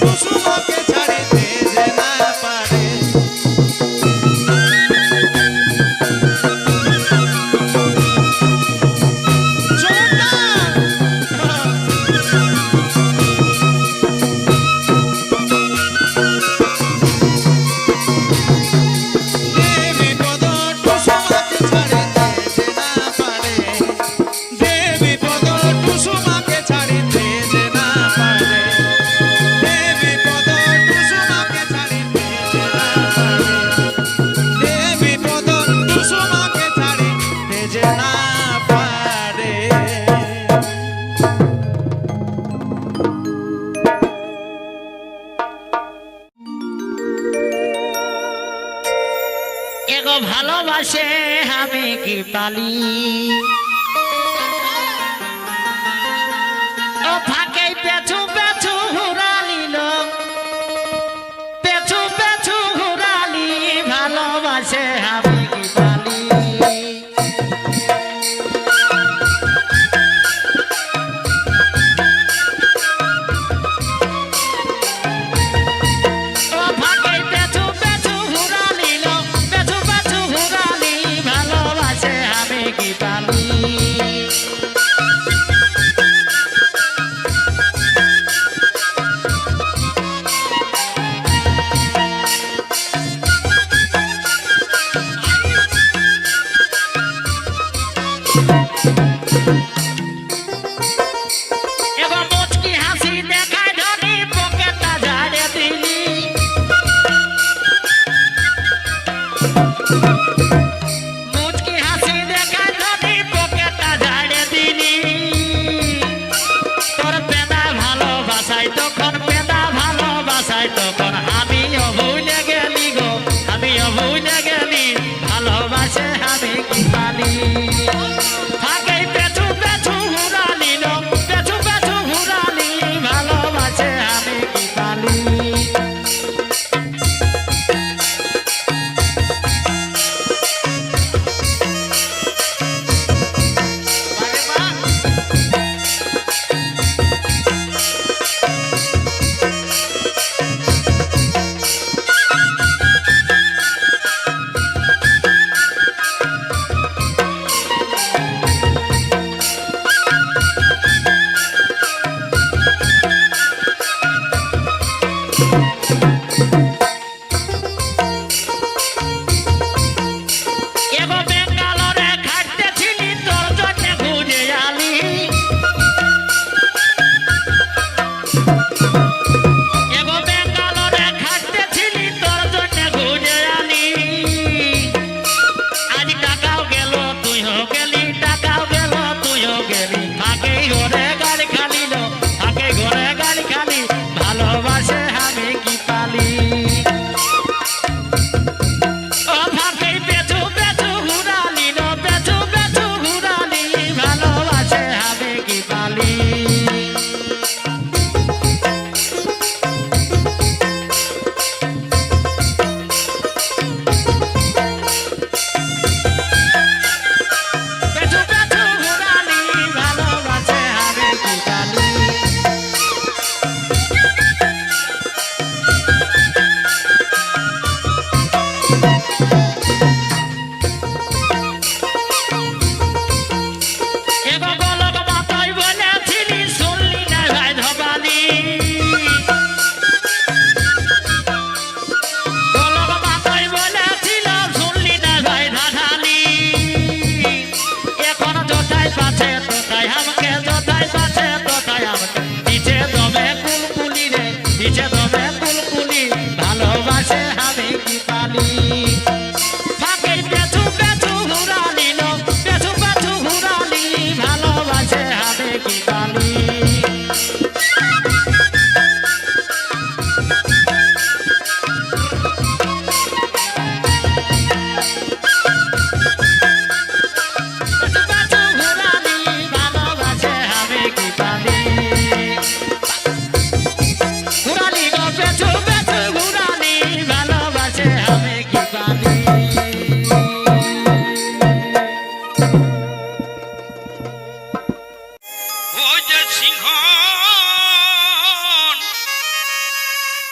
কুসুমকে ছাড়িতে যে না পারে। ভালোবাসে আমি কি পালি ও ফাঁকে পেছু পেছু ঘুরালিল পেছু পেছু ঘুরালি ভালোবাসে আমি কি পালি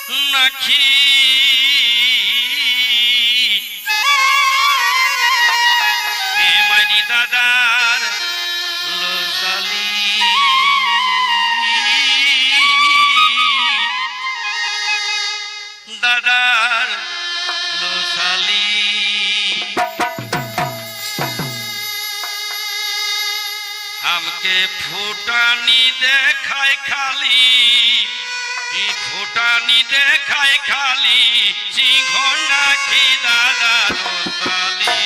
নাকি হে মাঝি দাদার লোসালি দাদার লোসালি हमके फूटानी देखाय खाली फूटानी देखाय खाली सिंघोना की दादा रोसाली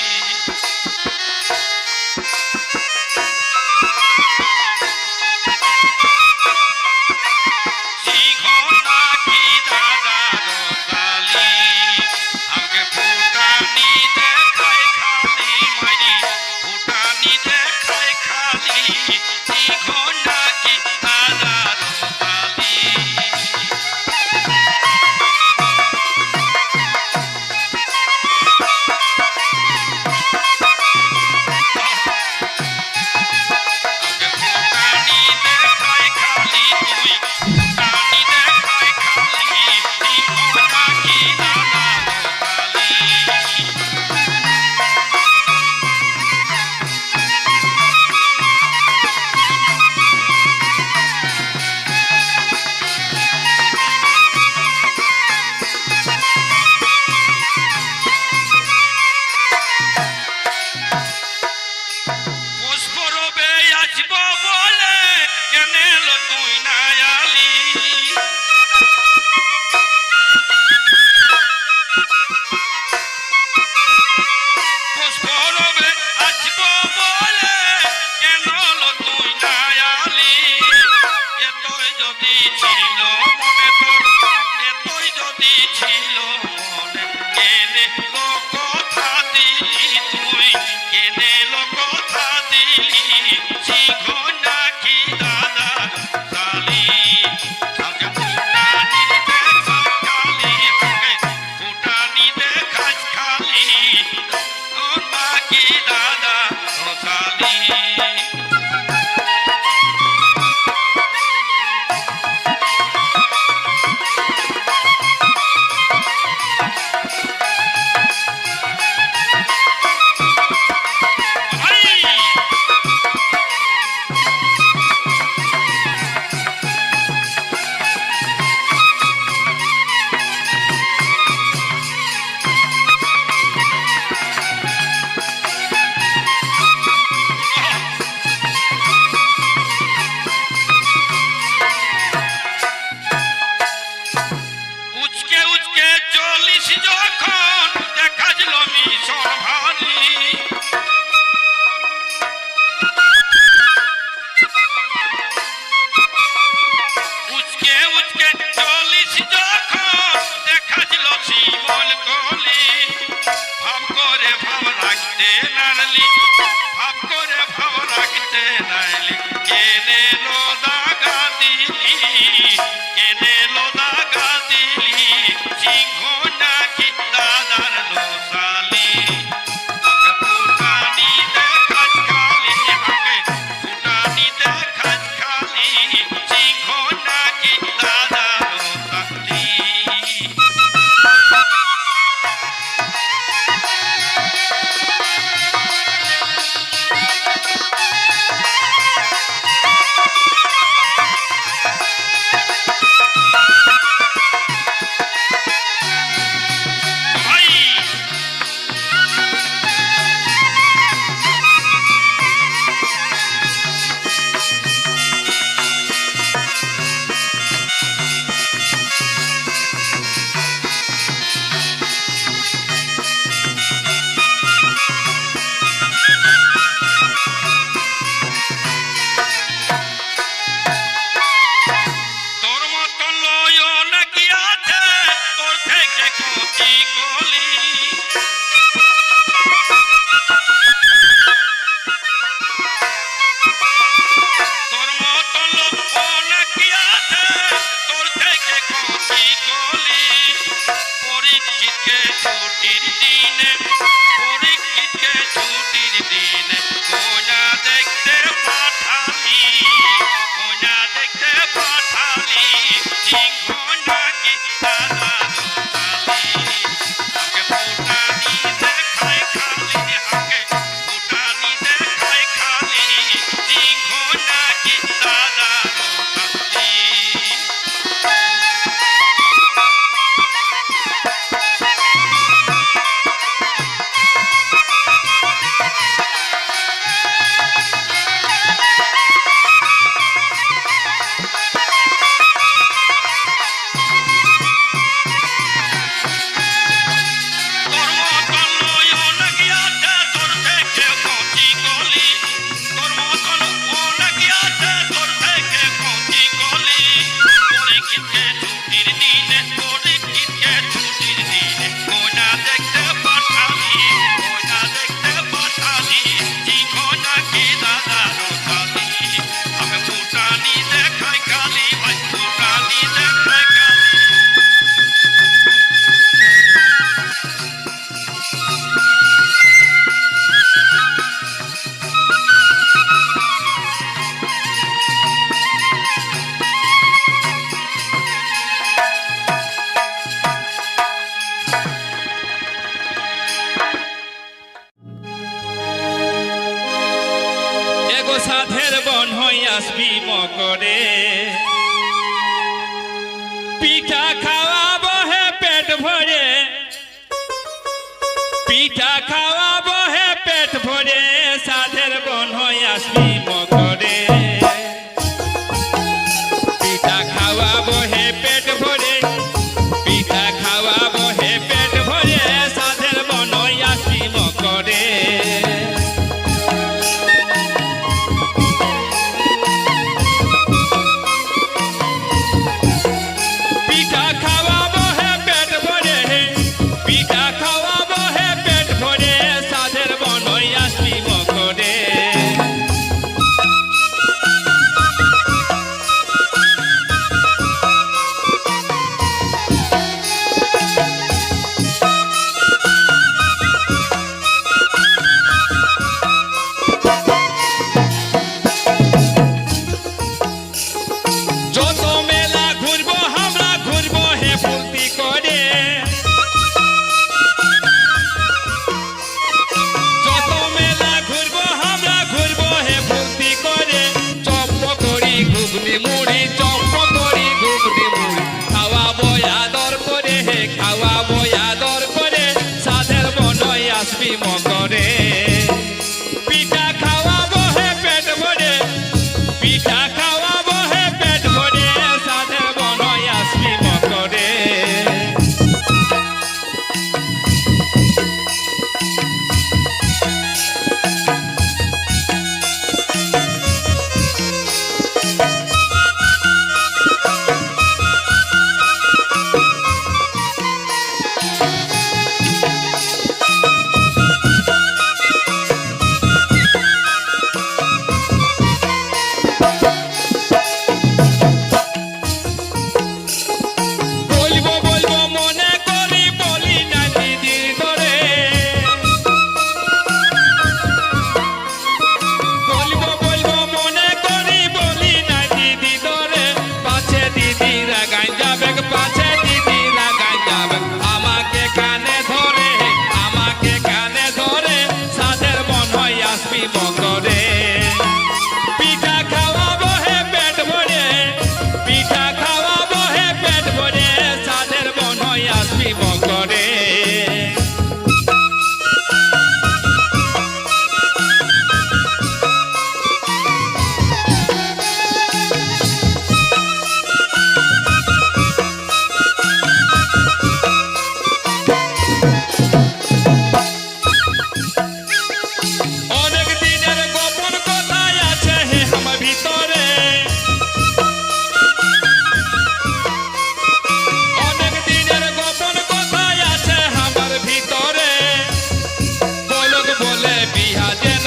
सिंघोना की दादा रोसाली हमके फूटानी देखाय खाली मरी फूटानी देखाय खाली सिंघोना की दादा रोसाली ছুটির দিনে পরীক্ষিতে ছুটির দিনে কোনা দেখতে পাঠালি সিংহ নাকি সাধের বন হয়ে আসবি মকরে পিঠা খাওয়াবো হে পেট ভরে পিঠা খাওয়াবো হে পেট ভরে সাধের বন হয়ে আসবি মকরে পিঠা খাওয়াবো হে পেট ভরে পিঠা খাওয়াবো হে পেট ভরে সাধের বন হয়ে আসবি মকরে পিঠা খাওয়াবো হে পেট ভরে পিঠা খাওয়াবো হে পেট ভরে সাধের বন হয়ে আসবি মকরে যত মেলা ঘুরবো আমরা ঘুরবো হে ফুর্তি করে যত মেলা ঘুরবো আমরা ঘুরবো হে ফুর্তি করে চম্প করি ঘুগনি মুড়ি চম্প করি ঘুগনি মুড়ি খাওয়াবো আদর করে হে খাওয়াবো আদর করে সাধের বনয় আসবি মকরে পিঠা খাওয়াবো হে পেট ভরে পিঠা খাওয়াবো হে পেট ভরে সাধের বনয় আসবি মকরে বলবো বলবো মনে করি বলি না দিদির ধরে বলবো বলবো মনে করি বলি না দিদি ধরে পাছে দিদিরা গান যাবে পাছে দিদিরা গান যাবে আমাকে কানে ধরে সাধের বন হয়ে আসবি মকরে পিঠা খাওয়াবো হে পেট ভরে পিঠা খাওয়াবো হে পেট ভরে সাধের বন হয়ে আসবি মকরে অনেক দিনের গোপন কথা আছে হে আমার ভিতরে অনেক দিনের গোপন কথা আছে আমার ভিতরে গোলক বলে বিহা যেন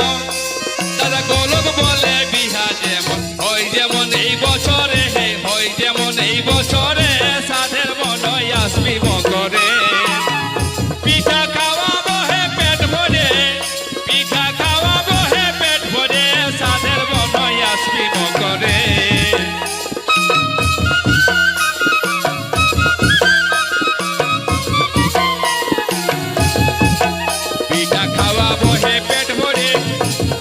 দাদা গোলক বলে বিহা যেমন হয় যেমন এই বছরে হে হয় যেমন এই বছরে সাধের বনয় আসবি মকরে পিঠা খাওয়াবো হে পেট ভরে পিঠা খাওয়াবো হে পেট ভরে সাধের বনয় আসবি মকরে পিঠা খাওয়াবো হে পেট ভরে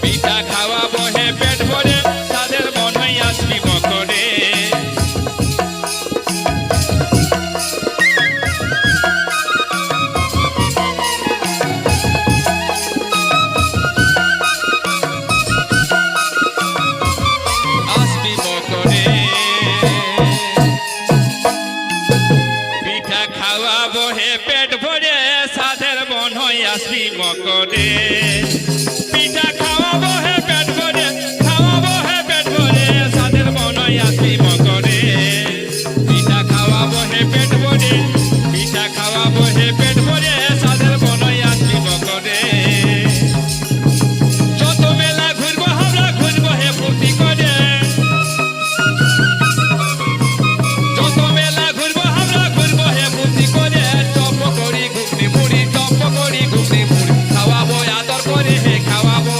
পিঠা খাওয়াবো হে পেট ভরে সাধের বনয় আসবি মকরে আসবি মকরে পিঠা খাওয়াবো হে পেট ভরে সাধের বন হয়ে আসবি মকরে পিঠা খাওয়াবো হে পেট ভরে সাধের বন হয়ে আসবি মকরে পিঠা খাওয়াবো হে পেট ভরে পিঠা খাওয়াবো হে পেট ভরে সাধের বন হয়ে আসবি মকরে যত মেলা ঘুরবো আমরা ঘুরবো হে ফুর্তি করে যত মেলা ঘুরবো আমরা ঘুরবো হে ফুর্তি করে চম্প করি ঘুগনি মুড়ি চম্প করি ঘুগনি মুড়ি খাওয়াবো আদর করে হে খাওয়াবো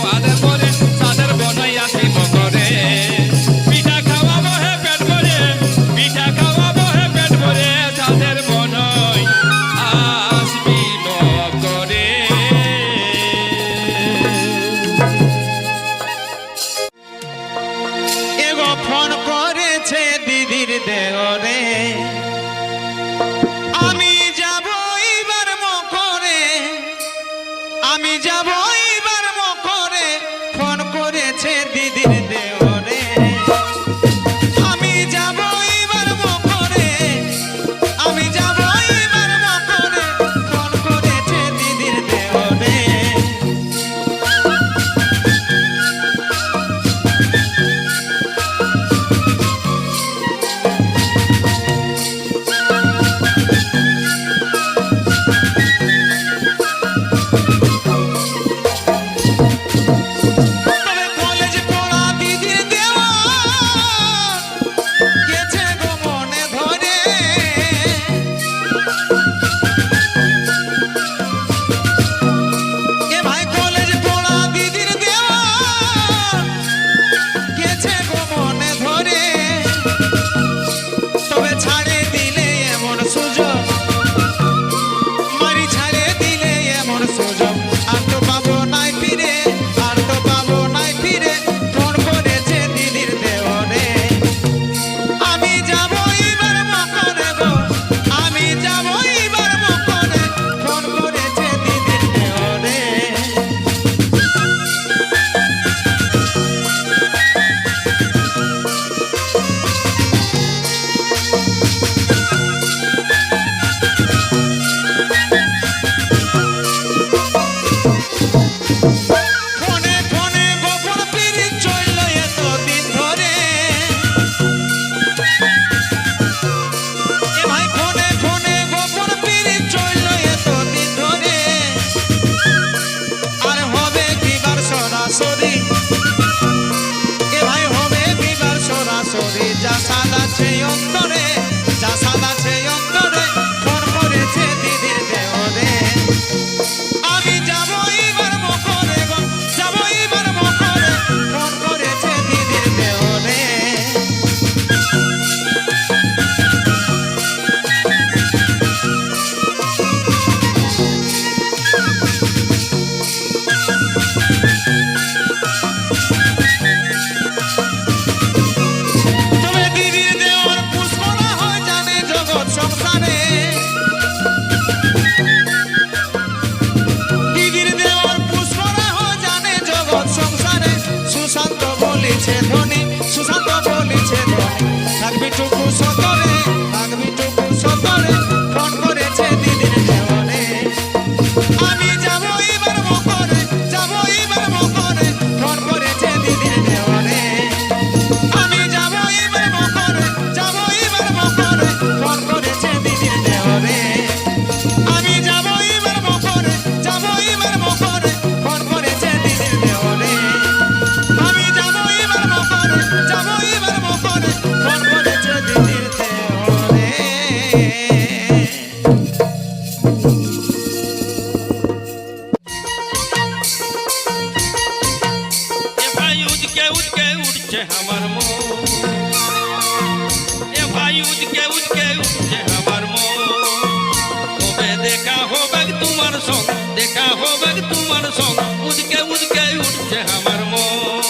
দেখা হবে তোমার সঙ্গ উদকে উদকে উঠছে আমার মন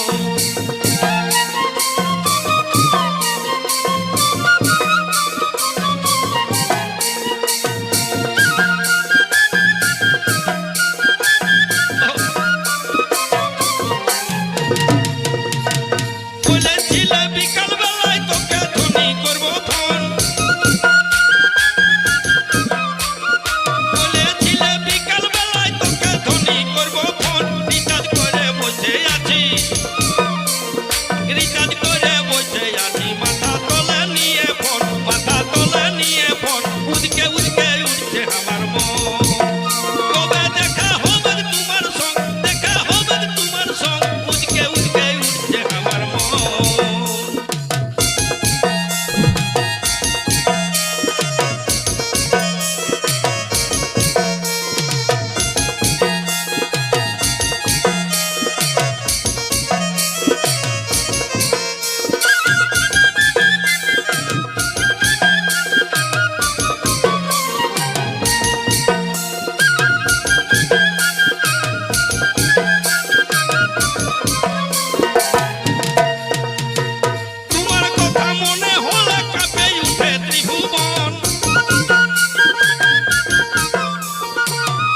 বলেছিলে বিকাল বেলায় তোকে ধনী করবো ধন বলেছিলে বিকাল বেলায় তোকে ধনী করবো ধন রিচার্জ করে বসে আছি রিচার্জ করে বসে আছি মাথা তোলে নিয়ে ফোন উদকে উদকে উঠছে আমার মন কবে দেখা হবে তোমার সঙ্গ দেখা হবে তোমার সঙ্গ উদকে উদকে উঠছে আমার মন তোমার কথা মনে হলে কাঁপে উঠে ত্রিভুবন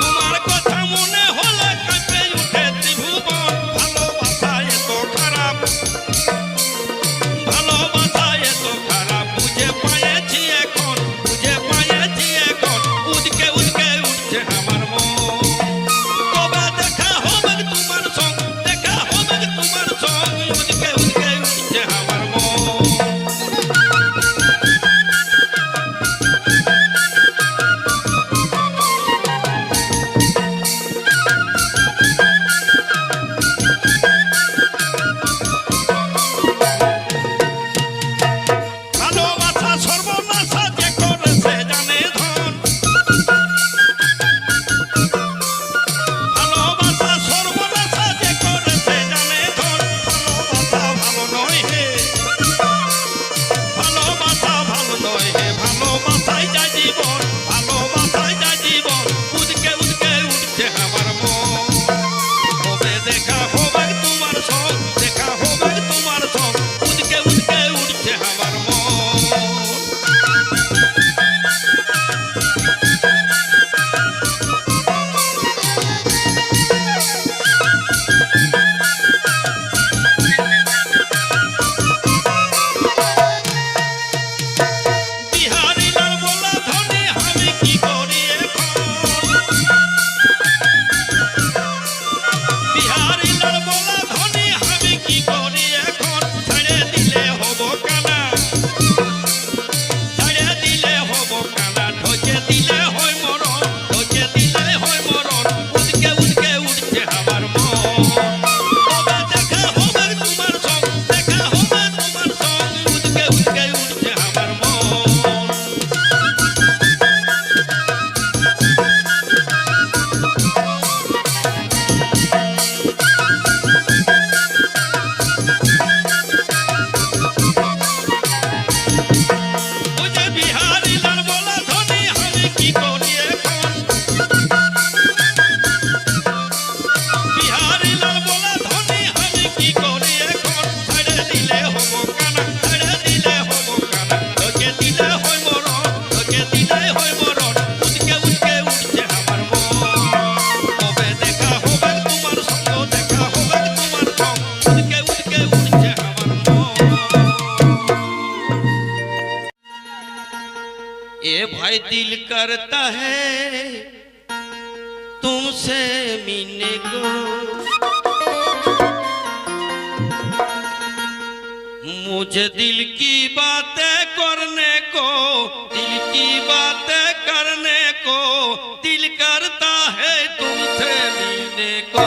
তোমার কথা মনে হলে কাঁপে উঠে ত্রিভুবন ভালোবাসা এত খারাপ বুঝে পাইছি এখন উদকে উদকে উঠছে আমার মন কবে দেখা হবে তোমার সঙ্গ দেখা হবে তোমার সঙ্গ উদকে উদকে উঠছে আমার মন ভালোবাসা সর্বনাশা যে করেছে জানে ধন ভালোবাসা সর্বনাশা যে করেছে জানে ধন ভালোবাসা ভালো নয় হে ভালোবাসায় যায় জীবন উদকে উদকে উঠছে আমার মন কবে দেখা হবে তোমার সঙ্গ দেখা হবে তোমার সঙ্গ উদকে উদকে উঠছে আমার মন বিহারি লাল বলা ধনী আমি কি করি এখন বিহারি লাল বলা ধনী আমি কি করি এখন ছেড়ে দিলে হব কানা ঢোকে দিলে হয় মরণ উদকে উদকে উঠছে আমার মন কবে দেখা হবে তোমার সঙ্গ দেখা হবে তোমার সঙ্গ উদকে উদকে উঠছে আমার মন ওই যে বিহারি লাল বলা ধনী আমি কি করি এখন বিহারি লাল বলা ধনী আমি কি করি এখন ছেড়ে দিলে হব কানা ঢোকে দিলে হয় মরণ উদকে উদকে উঠছে আমার মন কবে দেখা হবে তোমার সঙ্গ দেখা হবে তোমার সঙ্গ উদকে উদকে উঠছে আমার মন ए भाई दिल करता है तुमसे मिलने को मुझे दिल की बातें करने को दिल करता है तुमसे मिलने को